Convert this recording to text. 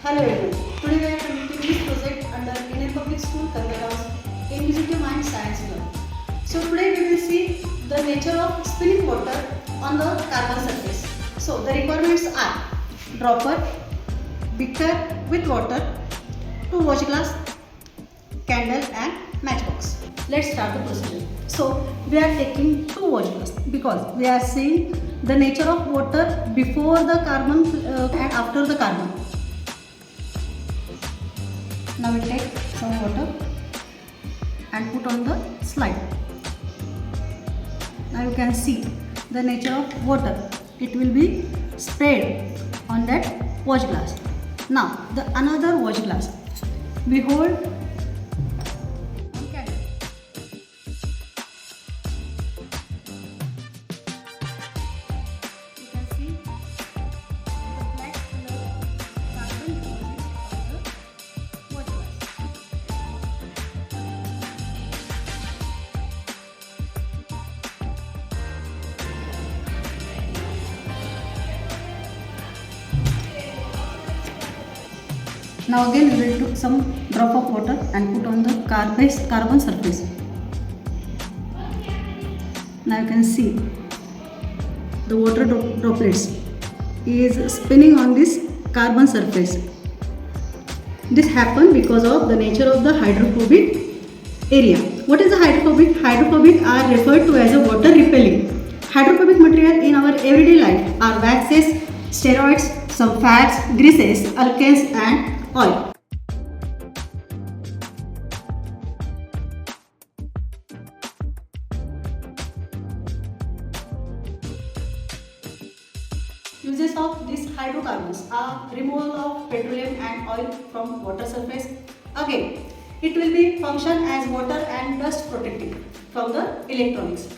Hello everyone. Today we are conducting this project under Indian Public School, Karnataka's Inquisitive Mind Science Lab. So today we will see the nature of spinning water on the carbon surface. So the requirements are dropper, beaker with water, 2 watch glass, candle and matchbox. Let's start the procedure. So we are taking 2 watch glass because we are seeing the nature of water before the carbon and after the carbon. Now we take some water and put on the slide. Now you can see the nature of water. It will be sprayed on that watch glass. Now the another watch glass. We hold one candle. You can see the black color carbon deposit of the watch glass. Now again we will take some drop of water and put on the carbon surface. Now you can see the water droplets is spinning on this carbon surface. This happened because of the nature of the hydrophobic area. What is the hydrophobic? Hydrophobic are referred to as a water repelling. Hydrophobic material in our everyday life are waxes, steroids, some fats, greases, alkanes and oil. Uses of these hydrocarbons are removal of petroleum and oil from water surface. Again, it will be function as water and dust protecting from the electronics.